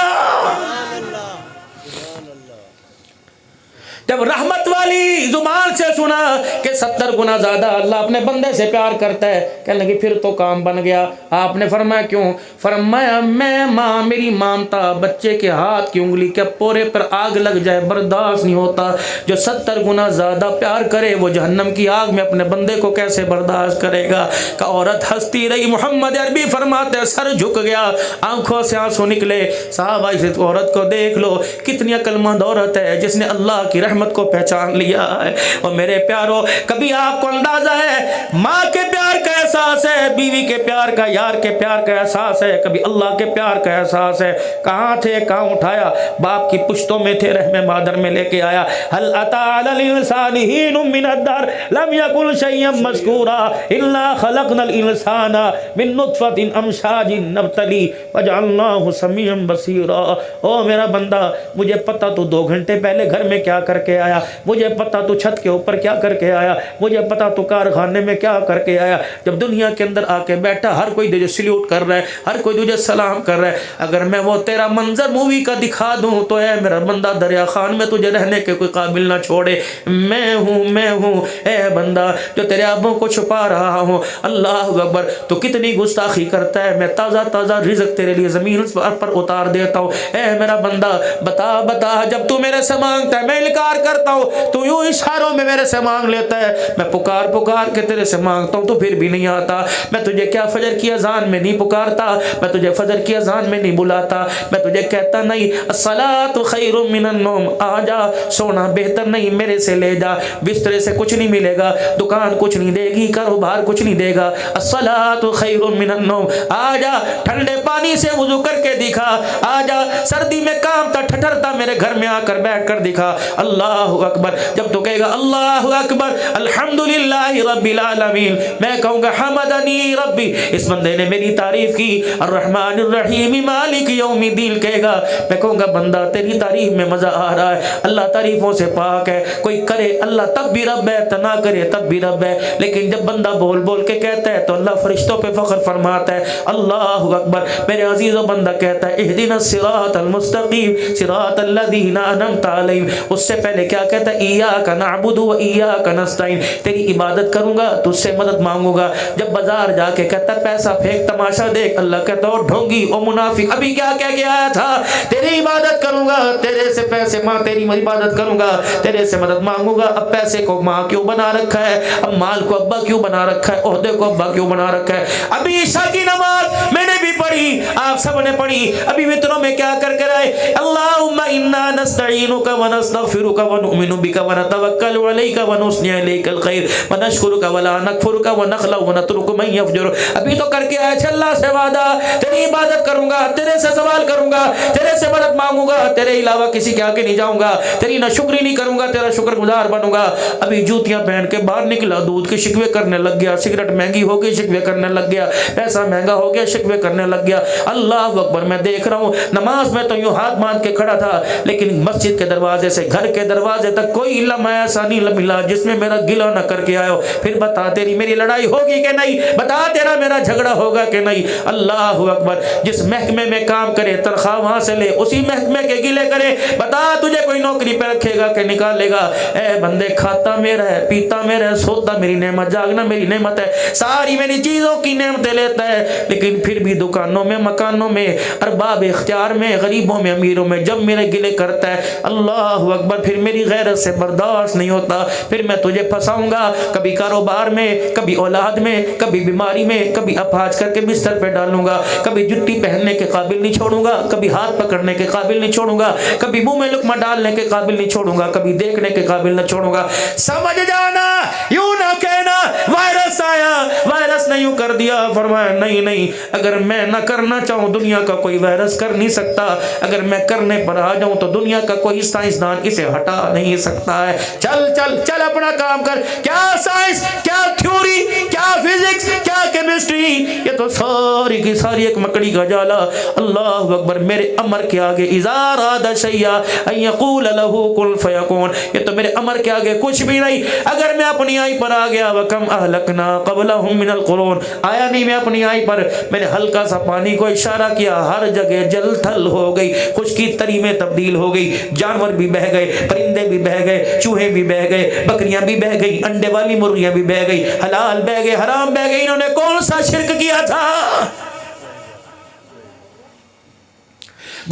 جب رحمت والی زبان سے سنا کہ 70 گنا زیادہ اللہ اپنے بندے سے پیار کرتا ہے، کہنے لگی پھر تو کام بن گیا، آپ نے فرمایا کیوں، فرمایا میں ماں میری مانتا بچے کے ہاتھ کی انگلی کے پورے پر آگ لگ جائے برداشت نہیں ہوتا، جو 70 گنا زیادہ پیار کرے وہ جہنم کی آگ میں اپنے بندے کو کیسے برداشت کرے گا، کہ عورت ہنستی رہی، محمد عربی فرماتے سر جھک گیا، آنکھوں سے آنسو نکلے، صحابہ اس عورت کو دیکھ لو کتنی عقل مند عورت ہے جس نے اللہ کی رحمت کو پہچان لیا ہے، اور میرے پیارو کبھی آپ کو اندازہ ہے ماں کے پیار کا احساس ہے، بیوی کے پیار کا، یار کے پیار کا احساس ہے، کبھی اللہ کے پیار کا احساس ہے، کہاں تھے کہاں اٹھایا، باپ کی پشتوں میں تھے، رحم مادر میں لے کے آیا، هل اتى على الانسان حين من الدهر لم يكن شيئا مذكورا الا خلقنا الانسان من نطفة امشاج نبتليه وجعلناه سميعا بصيرا، او میرا بندہ مجھے پتہ تو 2 گھنٹے پہلے گھر میں کیا کر کے کے آیا, مجھے پتا تو چھت کے اوپر کیا کر کے آیا, مجھے پتا تو کارخانے میں کیا کر کے آیا. جب دنیا کے اندر آ کے بیٹھا ہر کوئی تجھے سلیوٹ کر رہا ہے, ہر کوئی تجھے سلام کر رہا ہے. اگر میں وہ تیرا منظر مووی کا دکھا دوں تو اے میرا بندہ دریا خان میں تجھے رہنے کے کوئی قابل نہ چھوڑے. میں ہوں اے بندہ جو تیرے آبوں کو چھپا رہا ہوں. اللہ اکبر, تو کتنی گستاخی کرتا ہے. میں تازہ رزق تیرے لیے زمین پر اتار دیتا ہوں. اے میرا بندہ بتا جب تو میرے سے مانگتا ہے میں انکار کرتا ہوں, تو یوں اشاروں میں میرے سے مانگ لیتا ہے. میں پکار کے تیرے سے مانگتا ہوں تو پھر بھی نہیں آتا. میں تجھے کیا فجر کی اذان میں نہیں پکارتا, میں تجھے فجر کی اذان میں نہیں بلاتا, میں تجھے کہتا نہیں الصلاۃ خیر من النوم, آ جا سونا بہتر نہیں میرے سے لے جا. بسترے سے کچھ نہیں ملے گا, دکان کچھ نہیں دے گی, کاروبار کچھ نہیں دے گا. الصلاۃ خیر من النوم, آ جا ٹھنڈے پانی سے وضو کر کے دکھا, آ جا سردی میں کامتا ٹھٹرتا میرے گھر میں آ کر بیٹھ کر دکھا. اللہ اکبر, جب تو کہے گا اللہ اکبر الحمدللہ رب العالمین, میں کہوں گا حمدنی ربی, اس بندے نے میری تعریف کی. الرحمن الرحیم مالک یوم الدین کہے گا, میں کہوں گا بندہ تیری تعریف میں مزہ آ رہا ہے. اللہ تعریفوں سے پاک ہے. کوئی کرے اللہ تب بھی رب ہے, نہ کرے تب بھی رب ہے. لیکن جب بندہ بول کے کہتا ہے تو اللہ فرشتوں پہ فخر فرماتا ہے. اللہ اکبر, میرے عزیز و بندہ کہتا ہے اہدنا الصراط المستقیم صراط الذین انعمت علیہم. اس سے پہلے کیا کہتا ہے ایاک نعبد و ایاک نستعین, تیری عبادت کروں گا تجھ سے مدد مانگوں گا. جب بازار جا کے کہتا ہے پیسہ پھینک تماشا دیکھ, اللہ کہتا ہے ڈھونگی او منافق, ابھی کیا کہہ کے آیا تھا, تیری عبادت کروں گا, تیرے سے پیسے تیری عبادت کروں گا, تیرے سے مدد مانگوں گا. اب پیسے کو ماں کیوں بنا رکھا ہے, اب مال کو ابا کیوں بنا رکھا ہے, عہدے کو ابا کیوں بنا رکھا ہے. ابھی عشاء کی نماز میں نے بھی پڑھی, آپ سب نے پڑھی, ابھی وتروں میں کیا کر آئے اللہم انا نستعینک ونستغفرک ونؤمن بک ونتوکل علیک ونثنی علیک الخیر ونشکرک ولا نکفرک ونخلع ونترک من یفجر. ابھی تو کر کے آئے تھے اللہ سے وعدہ, تیری عبادت کروں گا, تیرے سے سوال کروں گا, تیرے سے مدد مانگوں گا, تیرے علاوہ کسی کے آگے نہیں جاؤں گا, تیری نہ شکری نہیں کروں گا, تیرا شکر گزار بنوں گا. ابھی جوتیاں پہن کے باہر نکلا, دودھ کے شکوے کرنے لگ گیا, سگریٹ مہنگی ہو گئی شکوے کرنے لگ گیا, پیسہ مہنگا ہو گیا شکوے کرنے لگ گیا. اللہ اکبر, میں دیکھ رہا ہوں نماز میں تو یوں ہاتھ باندھ کے کھڑا تھا, لیکن مسجد کے دروازے سے گھر کے دروازے تک کوئی لمحہ ایسا نہیں ملا جس میں میرا گلہ نہ کر کے آئے. پھر بتا تیری میری لڑائی ہوگی کہ نہیں, بتا تیرا میرا جھگڑا ہوگا کہ نہیں. اللہ اکبر, جس محکمے میں کام کرے تنخواہ وہاں سے لے, اسی محکمے کے گلے کرے, بتا تجھے کوئی نوکری پہ رکھے گا کہ نکالے گا. اے بندے, کھاتا میرا ہے, پیتا میرا ہے, سوتا میری نعمت, جاگنا میری نعمت ہے, ساری میری چیزوں کی نعمتیں لیتا ہے. لیکن پھر بھی دکانوں میں, مکانوں میں, ارباب اختیار میں, غریبوں میں, امیروں میں جب میرے گلے کرتا ہے, اللہ اکبر, پھر میری غیرت سے برداشت نہیں ہوتا. پھر میں تجھے پھنساؤں گا, کبھی کاروبار میں, کبھی اولاد میں, کبھی بیماری میں, کبھی اپہاج کر کے بستر پہ ڈالوں گا, کبھی جُتی پہننے کے قابل نہیں چھوڑوں گا, کبھی ہاتھ پکڑنے کے قابل نہیں چھوڑوں گا, کبھی منہ میں لقمہ ڈالنے کے قابل نہیں چھوڑوں گا, کبھی دیکھنے کے قابل نہ چھوڑوں گا. سمجھ جانا, یوں نہ کہنا وائرس آیا, وائرس نے یوں کر دیا. فرمایا نہیں, اگر میں نہ کرنا چاہوں دنیا کا کوئی وائرس کر نہیں سکتا, اگر میں کرنے پر آ جاؤں تو دنیا کا کوئی سائنسدان اسے ہٹا نہیں سکتا ہے. چل اپنا کام کر. کیا سائنس, کیا تھیوری, کیا فزکس, کیا کیمسٹری, یہ تو ساری کی ساری ایک مکڑی کا جالا. اللہ اکبر, میرے امر کے آگے اذا اراد شیئا ان یقول له کن فیکون, یہ تو میرے امر کے آگے کچھ بھی نہیں. اگر میں اپنی آئی پر آ گیا, وکم اہلکنا قبلہم من القرون, آیا نہیں میں اپنی آئی پر, میں نے ہلکا سا پانی کو اشارہ کیا, ہر جگہ جل تھل ہو گئی, خشکی تری میں تبدیل ہو گئی, جانور بھی بہ گئے, پرندے بھی بہ گئے, چوہے بھی بہ گئے, بکریاں بھی بہ گئی, انڈے والی مرغیاں بھی بہ گئی, حلال بہ گئے, حرام بہ گئی. انہوں نے کون سا شرک کیا تھا؟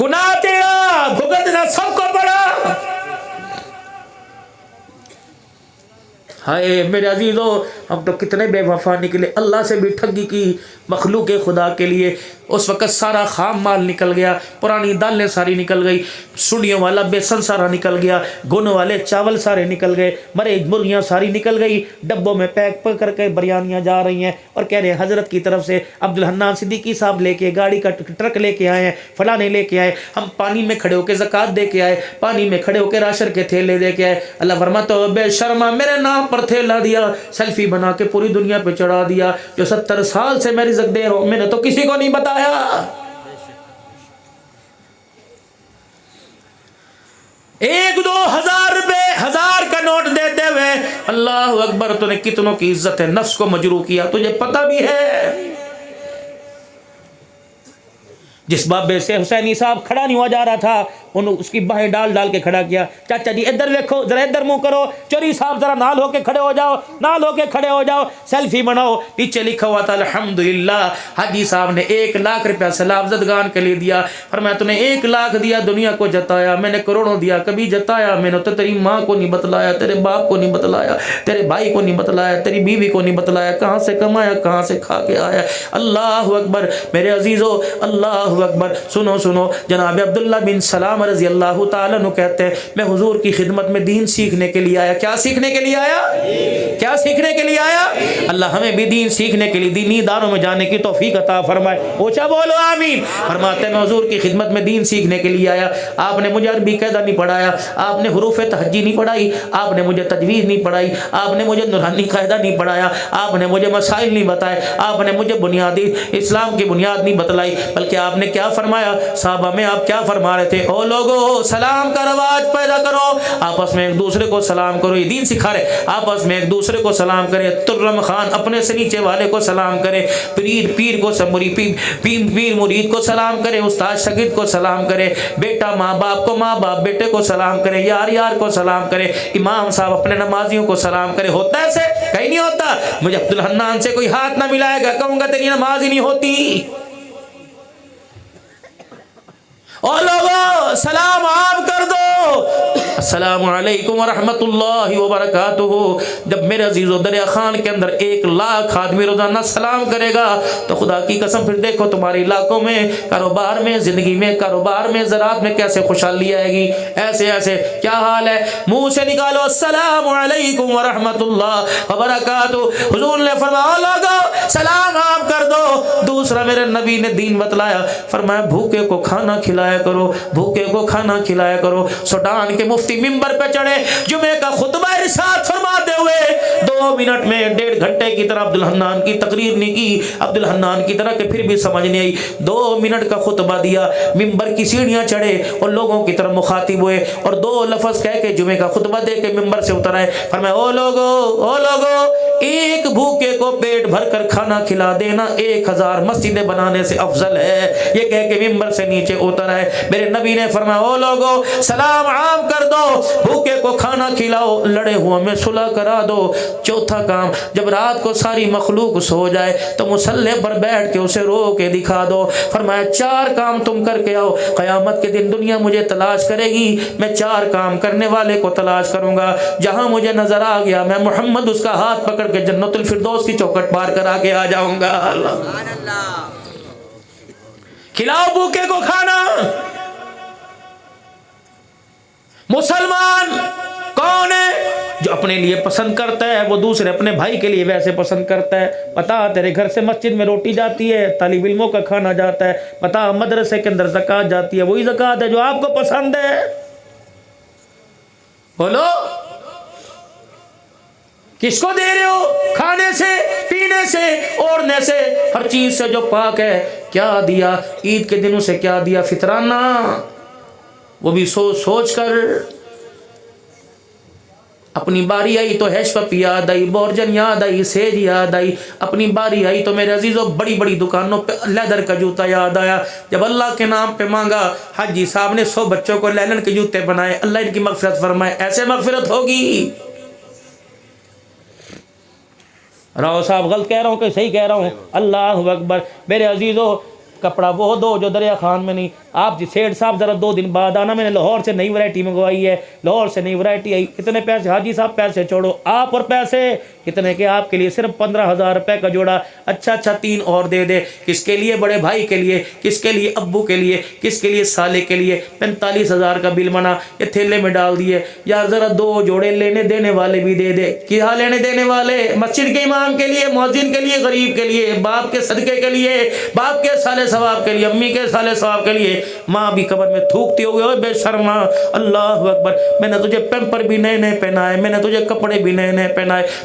گناہ تیرا بھگتنا سب کو پڑا. ہائے میرے عزیزو, ہم تو کتنے بے وفا نکلے, اللہ سے بھی ٹھگی کی مخلوق خدا کے لیے. اس وقت سارا خام مال نکل گیا, پرانی دالیں ساری نکل گئی, سنیوں والا بیسن سارا نکل گیا, گن والے چاول سارے نکل گئے, مرے مرغیاں ساری نکل گئی, ڈبوں میں پیک کر کے بریانیاں جا رہی ہیں, اور کہہ رہے ہیں حضرت کی طرف سے عبدالحنان صدیقی صاحب لے کے گاڑی کا ٹرک لے کے آئے ہیں, فلانے لے کے آئے, ہم پانی میں کھڑے ہو کے زکوٰۃ دے کے آئے, پانی میں کھڑے ہو کے راشن کے تھیلے دے کے آئے. اللہ فرماتا ہے بے شرما, میرے نام پر تھیلا دیا, سیلفی بنا کے پوری دنیا پہ چڑھا دیا, جو 70 سال سے میں رزق دے رہا ہوں, میں نے تو کسی کو نہیں بتایا. 1-2 ہزار روپے, اکبر، تو نے کتنوں کی عزت نفس کو مجروح کیا، تجھے پتہ بھی ہے؟ جس بابے سے حسینی صاحب کھڑا نہیں ہوا جا رہا تھا، انہوں اس کی باہیں ڈال ڈال کے کھڑا کیا، چاچا جی ادھر دیکھو، ذرا ادھر منہ کرو، چوری صاحب ذرا نال ہو کے کھڑے ہو جاؤ، نال ہو کے کھڑے ہو جاؤ، سیلفی بناؤ۔ پیچھے لکھا ہوا تھا الحمدللہ حاجی صاحب نے 1 لاکھ روپیہ سیلاب زدگان کے لیے دیا، فرمایا تو نے 1 لاکھ دیا دنیا کو جتایا، میں نے کروڑوں دیا کبھی جتایا میں نے تو تیری ماں کو نہیں بتلایا، تیرے باپ کو نہیں بتلایا، تیرے بھائی کو نہیں بتلایا، تیری بیوی کو نہیں بتلایا، کہاں سے کمایا کہاں سے کھا کے آیا۔ اللہ اکبر میرے عزیزو، اللہ اکبر۔ سنو سنو، جناب عبداللہ بن سلام رضی اللہ تعالیٰ عنہ کہتے ہیں میں حضور کی خدمت میں دین سیکھنے کے لیے آیا۔ کیا سیکھنے کے لیے آیا؟ کیا سیکھنے کے لیے آیا؟ اللہ ہمیں بھی دین سیکھنے کے لیے دینی اداروں میں جانے کی توفیق عطا فرمائے، اونچا بولو آمین۔ فرماتے ہیں میں حضور کی خدمت میں دین سیکھنے کے لیے آیا، آپ نے مجھے عربی قاعدہ نہیں پڑھایا، آپ نے حروف تہجی نہیں پڑھائی، آپ نے مجھے تجوید نہیں پڑھائی، آپ نے مجھے نورانی قاعدہ نہیں پڑھایا، آپ نے مجھے مسائل نہیں بتائے، آپ نے مجھے بنیادی اسلام کی بنیاد نہیں بتلائی، بلکہ آپ نے کیا فرمایا؟ صحابہ میں آپ کیا فرما رہے تھے؟ او لوگو سلام کا رواج پیدا کرو، آپس میں ایک دوسرے کو سلام کرو، یہ دین سکھا رہے، آپس میں ایک دوسرے کو سلام کرے، ترم خان اپنے سے نیچے والے کو سلام کرے، پیر کو پیر مرید کو سلام کرے، استاد شاگرد کو سلام کرے، بیٹا ماں باپ کو، ماں باپ بیٹے کو سلام کرے، یار یار کو سلام کرے، امام صاحب اپنے نمازیوں کو سلام کرے۔ ہوتا ہے ایسے؟ کہیں نہیں ہوتا۔ مجھے عبدالحنان سے کوئی ہاتھ نہ ملائے گا، کہوں گا تیری نماز ہی نہیں ہوتی۔ اور لوگوں سلام عام کر دو، السلام علیکم ورحمۃ اللہ وبرکاتہ۔ جب میرے عزیز و دریا خان کے اندر 1 لاکھ آدمی روزانہ سلام کرے گا تو خدا کی قسم پھر دیکھو تمہارے علاقوں میں، کاروبار میں، زندگی میں، کاروبار میں، زراعت میں کیسے خوشحالی آئے گی۔ ایسے ایسے کیا حال ہے؟ منہ سے نکالو السلام علیکم ورحمۃ اللہ وبرکاتہ۔ حضور نے فرمایا لوگوں سلام عام کر دو۔ دوسرا میرے نبی نے دین بتلایا، فرمایا بھوکے کو کھانا کھلایا کرو، بھوکے کو کھانا کھلایا کرو۔ سوڈان کے مفتی منبر پہ چڑھے، جمعے کا خطبہ ارشاد فرماتے ہوئے 2 منٹ میں 1.5 گھنٹے کی طرح عبدالحنان کی تقریر نہیں کی، عبدالحنان کی طرح کہ پھر بھی سمجھ نہیں آئی، 2 منٹ کا خطبہ دیا، منبر کی سیڑھیاں چڑھے اور لوگوں کی طرف مخاطب ہوئے اور 2 لفظ کہہ کے جمعے کا خطبہ دے کے منبر سے اتر آئے۔ فرمایا او لوگو ایک بھوکے کو پیٹ بھر کر کھانا کھلا دینا 1000 مسجدیں بنانے سے افضل ہے۔ یہ کہہ کے منبر سے نیچے اتر آئے۔ میرے نبی نے فرمایا او لوگو سلام عام کر دو، بھوکے کو کھانا کھلاؤ، لڑے ہوئے میں صلح کرا دو۔ چوتھا کام، جب رات کو ساری مخلوق سو جائے تو مصلی پر بیٹھ کے اسے رو کے دکھا دو۔ فرمایا 4 کام تم کر کے آؤ، قیامت کے دن دنیا مجھے تلاش کرے گی، میں 4 کام کرنے والے کو تلاش کروں گا، جہاں مجھے نظر آ گیا میں محمد اس کا ہاتھ پکڑ کے جنت الفردوس کی چوکھٹ پار کرا کے آ جاؤں گا۔ اللہ کھلاؤ بھوکے کو کھانا۔ مسلمان کون ہے؟ جو اپنے لیے پسند کرتا ہے وہ دوسرے اپنے بھائی کے لیے ویسے پسند کرتا ہے۔ پتا تیرے گھر سے مسجد میں روٹی جاتی ہے، طالب علموں کا کھانا جاتا ہے، پتا مدرسے کے اندر زکوٰۃ جاتی ہے، وہی زکوٰۃ ہے جو آپ کو پسند ہے۔ بولو کس کو دے رہے ہو؟ کھانے سے، پینے سے، اوڑھنے سے، ہر چیز سے جو پاک ہے۔ کیا دیا؟ عید کے دنوں سے کیا دیا؟ فطرانہ، وہ بھی سوچ سوچ کر۔ اپنی باری آئی تو ہیشپپ یاد آئی، بورجن یاد آئی، سیج یاد آئی۔ اپنی باری آئی تو میرے عزیزوں بڑی بڑی دکانوں پہ لیدر کا جوتا یاد آیا۔ جب اللہ کے نام پہ مانگا، حاجی صاحب نے 100 بچوں کو لیلن کے جوتے بنائے، اللہ ان کی مغفرت فرمائے۔ ایسے مغفرت ہوگی؟ راؤ صاحب غلط کہہ رہا ہوں کہ صحیح کہہ رہا ہوں؟ اللہ اکبر۔ میرے عزیزوں کپڑا وہ دو جو دریا خان میں نہیں۔ آپ سیٹھ صاحب ذرا 2 دن بعد آنا، میں نے لاہور سے نئی ورائٹی منگوائی ہے، لاہور سے نئی ورائٹی آئی۔ کتنے پیسے؟ حاجی صاحب پیسے چھوڑو، آپ اور پیسے کتنے کے؟ آپ کے لیے صرف 15,000 روپے کا جوڑا۔ اچھا 3 اور دے دے۔ کس کے لیے؟ بڑے بھائی کے لیے، کس کے لیے؟ ابو کے لیے، کس کے لیے؟ سالے کے لیے۔ 45,000 کا بل بنا، یہ تھیلے میں ڈال دیے۔ یار ذرا 2 جوڑے لینے دینے والے بھی دے دے۔ کیا لینے دینے والے؟ مسجد کے امام کے لیے، مؤذن کے لیے، غریب کے لیے، باپ کے صدقے کے لیے، باپ کے سالے ثواب کے لیے، امی کے سالے ثواب کے لیے۔ ماں بھی قبر میں تھوکتی ہوئے، اوے بے شرما، اللہ اکبر، میں نے تجھے پیمپر بھی نئے نئے پہنائے، میں نے تجھے کپڑے بھی نئے نئے پہنائے،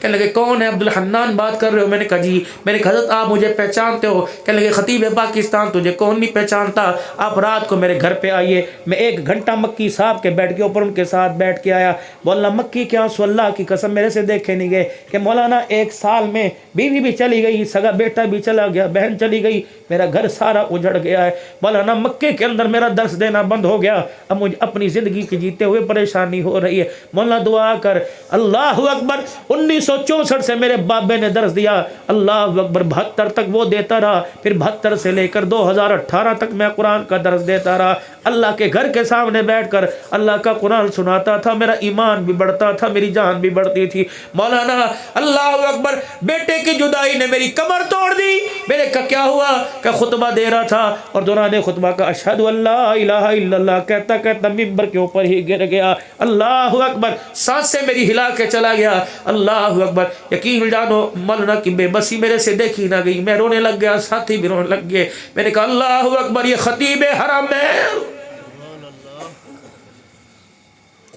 کہنے لگے کون ہے؟ عبدالحنان بات کر رہے ہو؟ میں نے کہا جی. میں نے کہا حضرت آپ مجھے پہچانتے ہو؟ کہنے لگے خطیب پاکستان تجھے کون نہیں پہچانتا، آپ رات کو میرے گھر پہ آئیے. میں 1 گھنٹہ مکی صاحب کے بیٹھ کے اوپر ان کے ساتھ بیٹھ کے آیا. مولانا مکی کے آنسو اللہ کی قسم میرے سے دیکھے نہیں گئے کہ مولانا 1 سال میں بیوی بھی چلی گئی، سگا بیٹا بھی چلا گیا، بہن چلی گئی، میرا گھر سارا اجڑ گیا ہے. مولانا مکے کے اندر میرا درس دینا بند ہو گیا، اب مجھے اپنی زندگی کی جیتے ہوئے پریشانی ہو رہی ہے. مولانا دعا کر. اللہ اکبر. 1964 سے میرے بابے نے درس دیا. اللہ اکبر. 72 تک وہ دیتا رہا، پھر 72 سے لے کر 2018 تک میں قرآن کا درس دیتا رہا. اللہ کے گھر کے سامنے بیٹھ کر اللہ کا قرآن سناتا تھا. میرا ایمان بھی بڑھتا تھا، میری جان بھی بڑھتی تھی. مولانا اللہ اکبر. بیٹے کی جدائی نے میری کمر توڑ دی. میرے کا کیا ہوا کہ خطبہ دے رہا تھا اور دوران خطبہ کا اشہد اللہ الہ الا اللہ کہتا کہتا ممبر کے اوپر ہی گر گیا. اللہ اکبر. سانسیں میری ہلا کے چلا گیا. اللہ اکبر. یقین جانو مولانا کی بے بسی میرے سے دیکھی نہ گئی. میں رونے لگ گیا، ساتھی بھی رونے لگ گئے. میں نے کہا اللہ اکبر، یہ خطیب حرم ہے.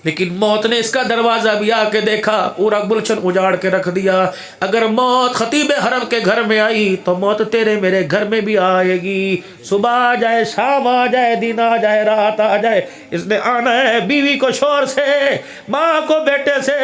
لیکن موت نے اس کا دروازہ بھی آ کے دیکھا، پورا گلشن اجاڑ کے رکھ دیا. اگر موت خطیب حرم کے گھر میں آئی تو موت تیرے میرے گھر میں بھی آئے گی. صبح آ جائے، شام آ جائے، دن آ جائے، رات آ جائے، اس نے آنا ہے. بیوی کو شوہر سے، ماں کو بیٹے سے،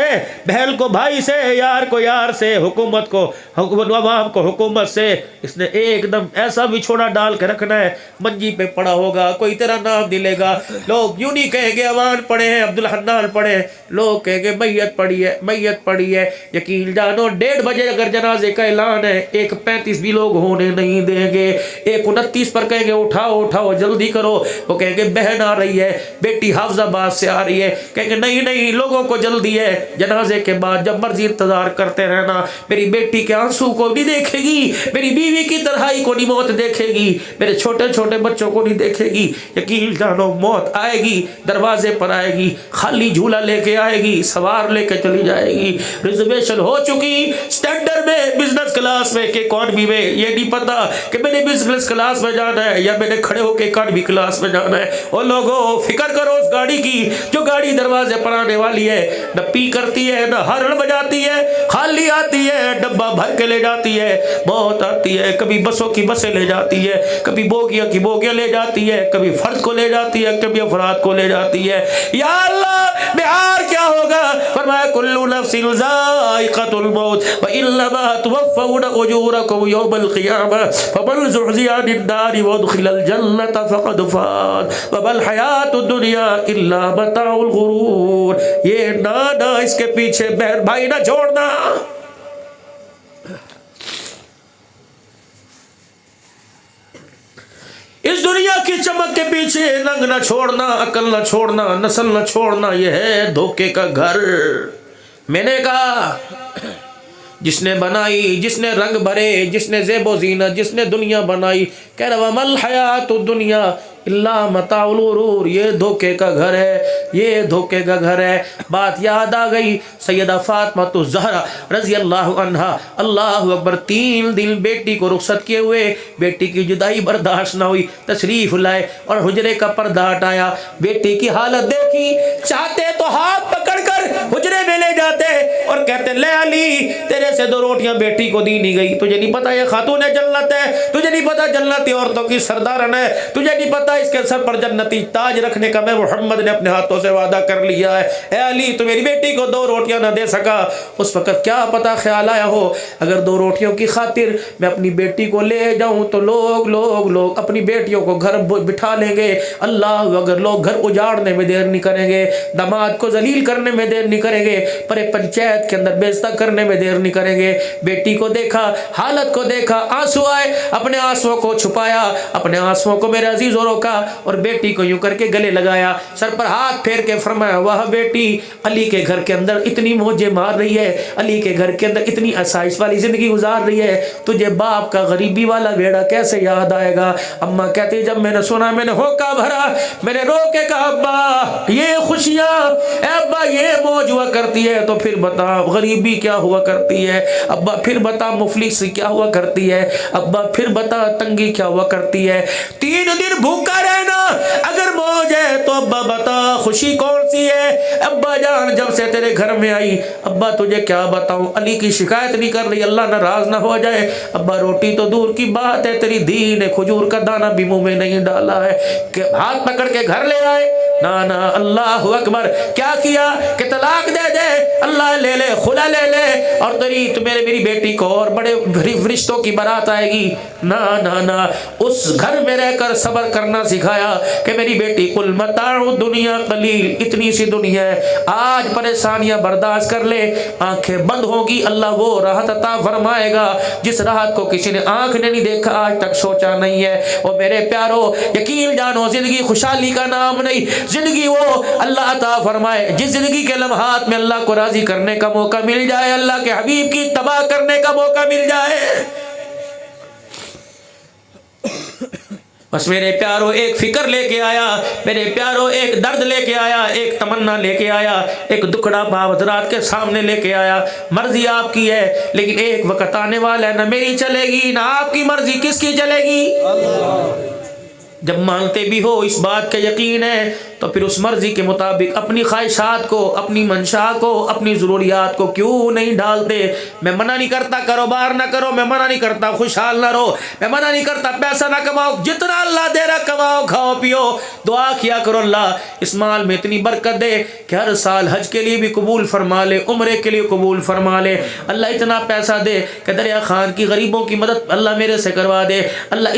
بہن کو بھائی سے، یار کو یار سے، حکومت کو عوام کو حکومت سے. اس نے ایک دم ایسا بچھوڑا ڈال کے رکھنا ہے. منجی پہ پڑا ہوگا، کوئی تیرا نام نہیں لے گا. لوگ یوں نہیں کہیں گے عوان پڑھے ہیں، عبدالحنان پڑھے، لوگ کہیں گے میت پڑی ہے، میت پڑی ہے. یقین جانو 1:30 بجے اگر جنازے کا اعلان ہے، 1:35 بھی لوگ ہونے نہیں دیں گے. 1:29 پر کہیں گے اٹھاؤ اٹھاؤ جلدی کرو. وہ کہیں گے بہن آ رہی ہے، بیٹی حافظ آباد سے آ رہی ہے. کہیں گے نہیں نہیں لوگوں کو جلدی ہے. جنازے کے بعد جب مرضی انتظار کرتے رہنا. میری بیٹی کے آنسو کو نہیں دیکھے گی، میری بیوی کی تنہائی کو نہیں موت دیکھے گی، میرے چھوٹے چھوٹے بچوں کو نہیں دیکھے گی. یقین جانو موت آئے گی، دروازے پر آئے گی، خالی جھولا لے کے آئے گی، سوار لے کے چلی جائے گی. ریزرویشن ہو چکی سٹینڈرڈ میں، بزنس کلاس میں کہ اکانومی میں. یہ نہیں پتا کہ میں نے بزنس کلاس میں جانا ہے یا میں نے کھڑے ہو کے اکانومی کلاس میں جانا ہے. اور لوگوں فکر کرو اس گاڑی کی جو گاڑی دروازے پر آنے والی ہے. نہ پی کرتی ہے، نہ ہارن بجاتی ہے، خالی آتی ہے، ڈبہ بھر کے لے جاتی ہے. موت آتی ہے، کبھی بسوں کی بسیں لے جاتی ہے، کبھی بوگیاں کی بوگیاں لے جاتی ہے، کبھی فرد کو لے جاتی ہے، کبھی افراد کو لے جاتی ہے. یا اللہ بہار کیا ہوگا؟ فرمایا کل نفس ذائقۃ الموت وانما توفون اجورکم یوم القیامہ فمن زحزح عن النار وادخل الجنۃ فقد فاز وما الحیاۃ الدنیا الا متاع الغرور. یہ نہ اس کے پیچھے بہن بھائی نہ چھوڑنا. اس دنیا کی چمک کے پیچھے ننگ نہ چھوڑنا، عقل نہ چھوڑنا، نسل نہ چھوڑنا. یہ ہے دھوکے کا گھر. میں نے کہا جس نے بنائی، جس نے رنگ بھرے، جس نے زیب و زینت، جس نے دنیا بنائی، کہہ رہا وَمَا الْحَيَاةُ الدُّنْيَا إِلَّا مَتَاعُ الْغُرُورِ. یہ دھوکے کا گھر ہے، یہ دھوکے کا گھر ہے. بات یاد آ گئی سیدہ فاطمہ الزہرا رضی اللہ عنہا. اللہ اکبر. 3 دن بیٹی کو رخصت کیے ہوئے، بیٹی کی جدائی برداشت نہ ہوئی، تشریف لائے اور حجرے کا پردہ ہٹایا. بیٹی کی حالت دیکھی، چاہتے تو ہاتھ پکڑ کر حجرے میں لے جاتے اور کہتے لے علی تیرے سے 2 روٹیاں بیٹی کو دی نہیں گئی. تجھے نہیں پتا یہ خاتون جنت ہے؟ تجھے نہیں پتا جنتی عورتوں کی سردارن ہے؟ تجھے نہیں پتا اس کے سر پر جنتی تاج رکھنے کا میں محمد نے اپنے ہاتھوں سے وعدہ کر لیا ہے؟ اے علی تو میری بیٹی کو 2 روٹیاں نہ دے سکا. اس وقت کیا پتا خیال آیا ہو اگر 2 روٹیوں کی خاطر میں اپنی بیٹی کو لے جاؤں تو لوگ اپنی بیٹیوں کو گھر بٹھا لیں گے. اللہ اگر لوگ گھر اجاڑنے میں دیر نہیں کریں گے، داماد کو ذلیل کرنے میں دیر نہیں کریں گے، پر پنچایت کے اندر بے کرنے میں دیر نہیں کریں گے. بیٹی کو دیکھا، حالت کو دیکھا، آنسو آئے، اپنے آنسوؤں کو چھپایا، اپنے آنسوؤں کو میرے عزیزوں روکا اور بیٹی کو یوں کر کے گلے لگایا، سر پر ہاتھ پھیر کے فرمایا واہ بیٹی، علی کے گھر کے اندر اتنی موجیں مار رہی ہے، علی کے گھر کے اندر اتنی آسائش والی زندگی گزار رہی ہے، تجھے باپ کا غریبی والا بیڑا کیسے یاد آئے گا؟ اماں کہتی جب میں نے سنا میں نے ہوکا بھرا، میں نے رو کے کہا ابا یہ خوشیاں، اے ابا یہ موج ہوا کرتی ہے تو پھر بتا غریبی کیا ہوا کرتی ہے، ابا پھر بتا مفلسی کیا ہوا کرتی ہے، ابا پھر بتا تنگی کیا ہوا کرتی ہے. 3 دن بھوکا بھوکا رہنا. اگر موج ہے تو ابا بتا خوشی کون سی ہے؟ ابا جان جب سے تیرے گھر میں آئی ابا تجھے کیا بتاؤں، علی کی شکایت نہیں کر رہی اللہ ناراض نہ ہو جائے. ابا روٹی تو دور کی بات ہے، تیری دھی نے کھجور کا دانہ بھی منہ میں نہیں ڈالا ہے کہ ہاتھ پکڑ کے گھر لے آئے. نا اللہ اکبر. کیا کیا کہ طلاق دے دے، اللہ لے لے، خلا لے لے، اور میری بیٹی کو اور بڑے فرشتوں کی بارات آئے گی. نا اس گھر میں رہ کر صبر کرنا سکھایا کہ میری بیٹی قل متاع دنیا قلیل، اتنی سی دنیا ہے، آج پریشانیاں برداشت کر لے، آنکھیں بند ہوگی اللہ وہ راحت عطا فرمائے گا جس راحت کو کسی نے آنکھ نے نہیں دیکھا، آج تک سوچا نہیں ہے. اور میرے پیارو یقین جانو زندگی خوشحالی کا نام نہیں، زندگی وہ اللہ عطا فرمائے جس زندگی کے لمحات میں اللہ کو راضی کرنے کا موقع مل جائے، اللہ کے حبیب کی اتباع کرنے کا موقع مل جائے. بس میرے پیارو ایک فکر لے کے آیا، میرے پیارو ایک درد لے کے آیا، ایک تمنا لے کے آیا، ایک دکھڑا باپ حضرات کے سامنے لے کے آیا. مرضی آپ کی ہے لیکن ایک وقت آنے والا ہے نہ میری چلے گی نہ آپ کی مرضی، کس کی چلے گی؟ جب مانتے بھی ہو اس بات کا یقین ہے تو پھر اس مرضی کے مطابق اپنی خواہشات کو، اپنی منشا کو، اپنی ضروریات کو کیوں نہیں ڈالتے؟ میں منع نہیں کرتا کاروبار نہ کرو، میں منع نہیں کرتا خوشحال نہ رہو، میں منع نہیں کرتا پیسہ نہ کماؤ، جتنا اللہ دے رہا کماؤ کھاؤ پیو. دعا کیا کرو اللہ اس مال میں اتنی برکت دے کہ ہر سال حج کے لیے بھی قبول فرما لے، عمرے کے لیے قبول فرما لے. اللہ اتنا پیسہ دے کہ دریا خان کی غریبوں کی مدد اللہ میرے سے کروا دے. اللہ